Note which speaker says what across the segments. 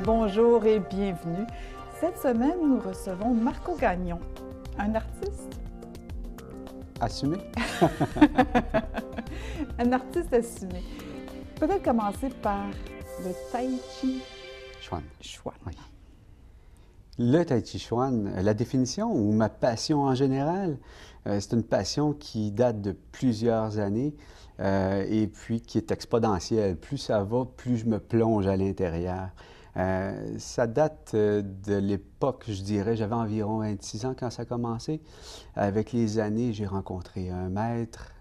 Speaker 1: Bonjour et bienvenue. Cette semaine, nous recevons Marco Gagnon, un artiste.
Speaker 2: Assumé.
Speaker 1: Un artiste assumé. Peut-être commencer par le Tai Chi
Speaker 2: Chuan.
Speaker 1: Chuan.
Speaker 2: Oui. Le Tai Chi Chuan, la définition ou ma passion en général, c'est une passion qui date de plusieurs années et puis qui est exponentielle. Plus ça va, plus je me plonge à l'intérieur. Ça date de l'époque, je dirais, j'avais environ 26 ans quand ça a commencé. Avec les années, j'ai rencontré un maître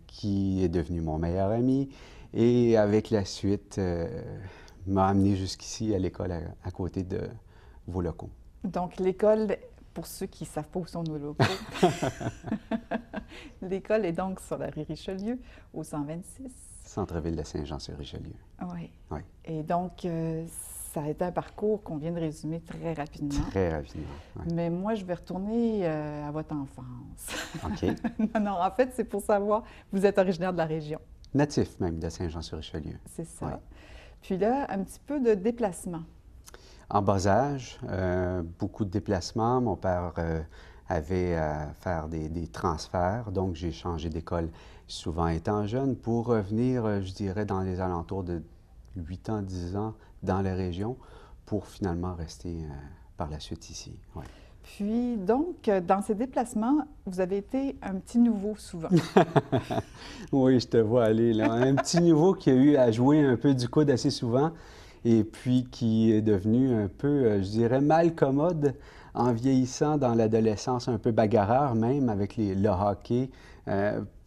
Speaker 2: qui est devenu mon meilleur ami et avec la suite, m'a amené jusqu'ici à l'école à côté de vos locaux.
Speaker 1: Donc, l'école, pour ceux qui ne savent pas où sont nos locaux, l'école est donc sur la rue Richelieu, au 126.
Speaker 2: Centre-ville de Saint-Jean-sur-Richelieu.
Speaker 1: Oui.
Speaker 2: Oui.
Speaker 1: Et donc, ça a été un parcours qu'on vient de résumer très rapidement.
Speaker 2: Très rapidement. Oui.
Speaker 1: Mais moi, je vais retourner à votre enfance.
Speaker 2: OK.
Speaker 1: Non, en fait, c'est pour savoir, vous êtes originaire de la région.
Speaker 2: Natif même de Saint-Jean-sur-Richelieu.
Speaker 1: C'est ça.
Speaker 2: Oui.
Speaker 1: Puis là, un petit peu de déplacement.
Speaker 2: En bas âge, beaucoup de déplacements. Mon père avait à faire des transferts, donc j'ai changé d'école souvent étant jeune pour revenir, je dirais, dans les alentours de 8 ans, 10 ans dans la région pour finalement rester par la suite ici. Ouais.
Speaker 1: Puis, donc, dans ces déplacements, vous avez été un petit nouveau souvent.
Speaker 2: Oui, je te vois aller là. Un petit nouveau qui a eu à jouer un peu du coude assez souvent et puis qui est devenu un peu, je dirais, mal commode en vieillissant dans l'adolescence, un peu bagarreur même avec le hockey.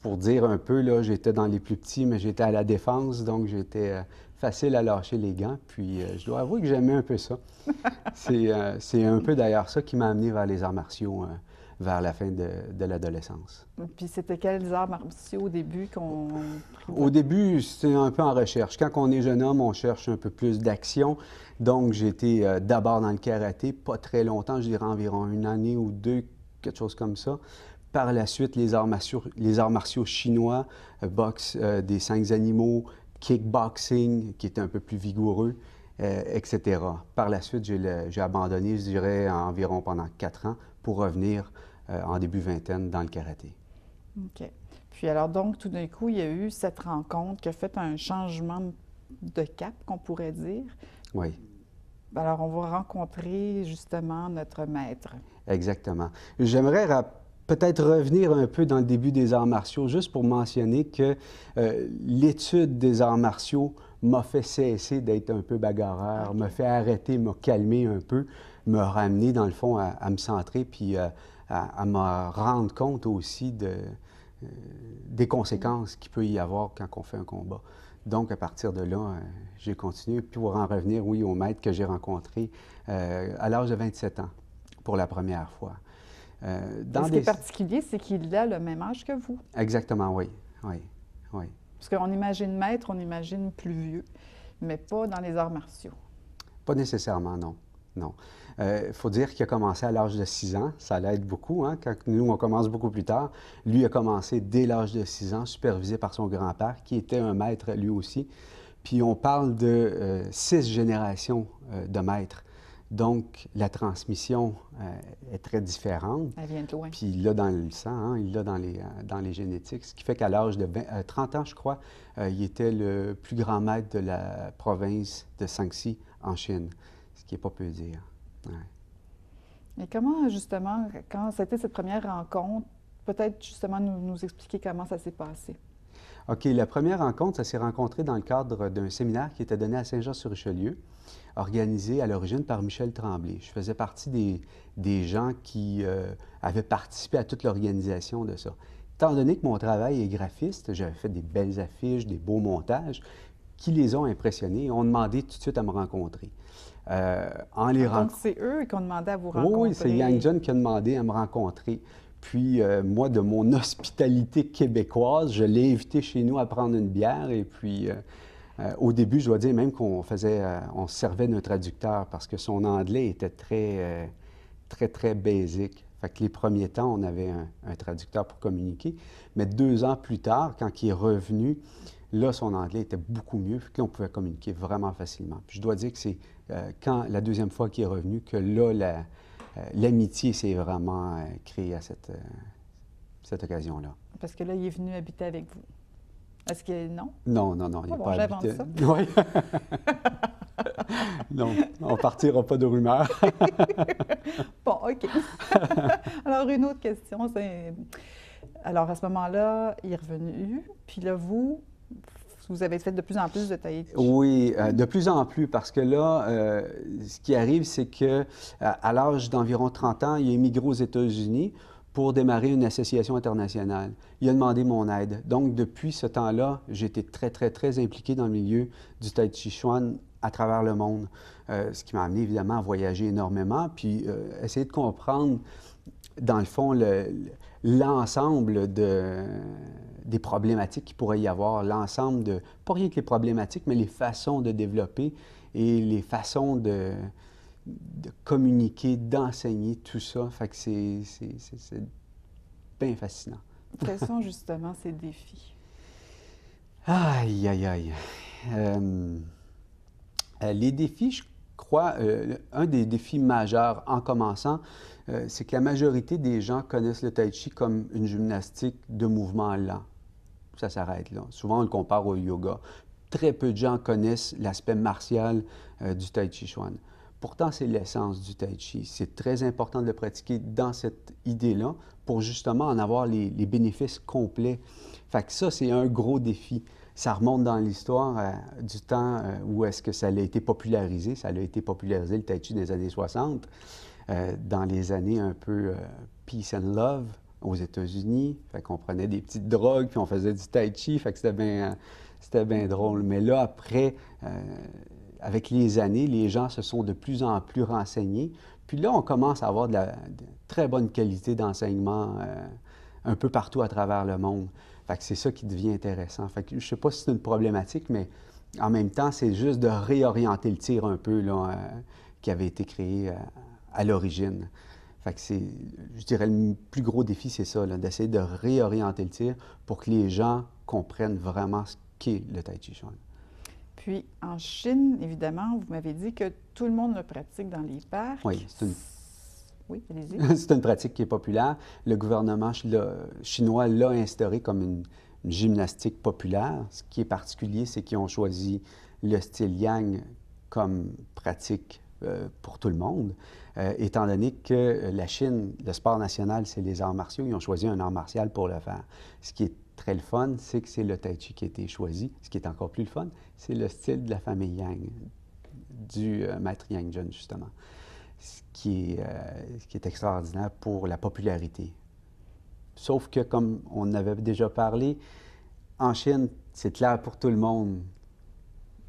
Speaker 2: Pour dire un peu, là, j'étais dans les plus petits, mais j'étais à la défense, donc j'étais facile à lâcher les gants. Puis je dois avouer que j'aimais un peu ça. C'est un peu d'ailleurs ça qui m'a amené vers les arts martiaux vers la fin de l'adolescence.
Speaker 1: Puis, c'était quels arts martiaux au début qu'on...
Speaker 2: Au début, c'était un peu en recherche. Quand on est jeune homme, on cherche un peu plus d'action. Donc, j'ai été d'abord dans le karaté, pas très longtemps, je dirais environ une année ou deux, quelque chose comme ça. Par la suite, les arts martiaux chinois, boxe des 5 animaux, kickboxing, qui était un peu plus vigoureux, etc. Par la suite, j'ai abandonné, je dirais, environ pendant 4 ans pour revenir en début vingtaine dans le karaté.
Speaker 1: OK. Puis alors, donc, tout d'un coup, il y a eu cette rencontre qui a fait un changement de cap, qu'on pourrait dire.
Speaker 2: Oui.
Speaker 1: Alors, on va rencontrer justement notre maître.
Speaker 2: Exactement. J'aimerais peut-être revenir un peu dans le début des arts martiaux, juste pour mentionner que l'étude des arts martiaux m'a fait cesser d'être un peu bagarreur, m'a fait arrêter, m'a calmé un peu, me ramener dans le fond à me centrer, puis à me rendre compte aussi des conséquences qu'il peut y avoir quand on fait un combat. Donc, à partir de là, j'ai continué. Puis pour en revenir, oui, au maître que j'ai rencontré à l'âge de 27 ans, pour la première fois.
Speaker 1: Ce qui est particulier, c'est qu'il a le même âge que vous.
Speaker 2: Exactement, oui. Oui, oui.
Speaker 1: Parce qu'on imagine maître, on imagine plus vieux, mais pas dans les arts martiaux.
Speaker 2: Pas nécessairement, non. Non. Il faut dire qu'il a commencé à l'âge de 6 ans. Ça l'aide beaucoup, hein? Quand nous, on commence beaucoup plus tard. Lui a commencé dès l'âge de 6 ans, supervisé par son grand-père, qui était un maître lui aussi. Puis on parle de 6 générations de maîtres. Donc, la transmission est très différente.
Speaker 1: Elle vient de loin.
Speaker 2: Puis il l'a dans le sang, hein? Il l'a dans les génétiques. Ce qui fait qu'à l'âge de 30 ans, je crois, il était le plus grand maître de la province de Shaanxi en Chine. Ce qui n'est pas peu dire. Ouais.
Speaker 1: Et comment, justement, quand c'était cette première rencontre, peut-être justement nous expliquer comment ça s'est passé?
Speaker 2: OK, la première rencontre, ça s'est rencontré dans le cadre d'un séminaire qui était donné à Saint-Jean-sur-Richelieu, organisé à l'origine par Michel Tremblay. Je faisais partie des gens qui avaient participé à toute l'organisation de ça. Étant donné que mon travail est graphiste, j'avais fait des belles affiches, des beaux montages, qui les ont impressionnés et ont demandé tout de suite à me rencontrer.
Speaker 1: Donc, c'est eux qui ont demandé à vous rencontrer?
Speaker 2: Oui, c'est Yang Jun qui a demandé à me rencontrer. Puis, moi, de mon hospitalité québécoise, je l'ai invité chez nous à prendre une bière. Et puis, au début, je dois dire même on servait d'un traducteur parce que son anglais était très basique. Fait que les premiers temps, on avait un traducteur pour communiquer. Mais 2 ans plus tard, quand il est revenu, Là, son anglais était beaucoup mieux, puis là, on pouvait communiquer vraiment facilement. Puis je dois dire que c'est quand la deuxième fois qu'il est revenu que là, l'amitié s'est vraiment créée à cette occasion-là.
Speaker 1: Parce que là, il est venu habiter avec vous. Est-ce que non?
Speaker 2: Non, non, non, il
Speaker 1: Ah
Speaker 2: n'est
Speaker 1: bon,
Speaker 2: pas
Speaker 1: j'invente
Speaker 2: habité.
Speaker 1: ça.
Speaker 2: Oui. Non, on partira pas de rumeurs.
Speaker 1: Bon, OK. Alors, une autre question, c'est... Alors, à ce moment-là, il est revenu, puis là, vous avez fait de plus en plus de tai chi.
Speaker 2: Oui, de plus en plus, parce que là, ce qui arrive, c'est que à l'âge d'environ 30 ans, il a émigré aux États-Unis pour démarrer une association internationale. Il a demandé mon aide. Donc, depuis ce temps-là, j'ai été très, très, très impliqué dans le milieu du Tai Chi Chuan à travers le monde, ce qui m'a amené évidemment à voyager énormément, puis essayer de comprendre, dans le fond, l'ensemble des problématiques qu'il pourrait y avoir, l'ensemble de, pas rien que les problématiques, mais les façons de développer et les façons de communiquer, d'enseigner, tout ça. Fait que c'est bien fascinant.
Speaker 1: Quels sont justement ces défis?
Speaker 2: Aïe, aïe, aïe. Les défis, je crois, un des défis majeurs en commençant, c'est que la majorité des gens connaissent le tai chi comme une gymnastique de mouvement lent. Ça s'arrête là. Souvent, on le compare au yoga. Très peu de gens connaissent l'aspect martial du tai chi chuan. Pourtant, c'est l'essence du tai chi. C'est très important de le pratiquer dans cette idée-là pour justement en avoir les bénéfices complets. Fait que ça, c'est un gros défi. Ça remonte dans l'histoire du temps où est-ce que ça a été popularisé. Ça a été popularisé, le tai chi, dans les années 60, dans les années un peu peace and love aux États-Unis. Fait qu'on prenait des petites drogues, puis on faisait du tai chi, fait que c'était bien drôle. Mais là, après, avec les années, les gens se sont de plus en plus renseignés. Puis là, on commence à avoir de très bonne qualité d'enseignement un peu partout à travers le monde. Fait que c'est ça qui devient intéressant. Fait que je ne sais pas si c'est une problématique, mais en même temps, c'est juste de réorienter le tir un peu là, qui avait été créé à l'origine. Fait que je dirais, le plus gros défi, c'est ça, d'essayer de réorienter le tir pour que les gens comprennent vraiment ce qu'est le Tai Chi Chuan.
Speaker 1: Puis, en Chine, évidemment, vous m'avez dit que tout le monde le pratique dans les parcs.
Speaker 2: Oui,
Speaker 1: Oui, allez-y.
Speaker 2: c'est une pratique qui est populaire. Le gouvernement chinois l'a instauré comme une gymnastique populaire. Ce qui est particulier, c'est qu'ils ont choisi le style Yang comme pratique pour tout le monde, étant donné que la Chine, le sport national, c'est les arts martiaux. Ils ont choisi un art martial pour le faire. Ce qui est très le fun, c'est que c'est le Tai Chi qui a été choisi. Ce qui est encore plus le fun, c'est le style de la famille Yang, du maître Yang Jun, justement. Ce qui est extraordinaire pour la popularité. Sauf que, comme on avait déjà parlé, en Chine, c'est clair pour tout le monde,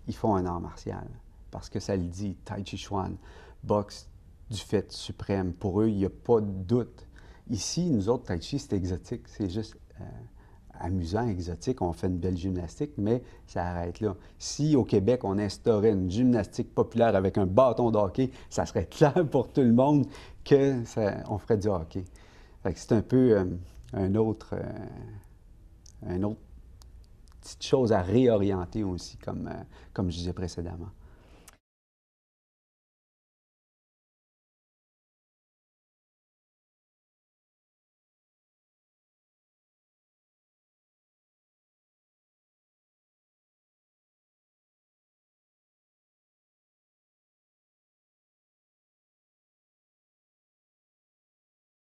Speaker 2: ils font un art martial. Parce que ça le dit, Tai Chi Chuan, boxe du fait suprême. Pour eux, il n'y a pas de doute. Ici, nous autres, Tai Chi, c'est exotique. C'est juste amusant, exotique. On fait une belle gymnastique, mais ça arrête là. Si au Québec, on instaurait une gymnastique populaire avec un bâton de hockey, ça serait clair pour tout le monde qu'on ferait du hockey. Fait que c'est un peu une autre petite chose à réorienter aussi, comme je disais précédemment.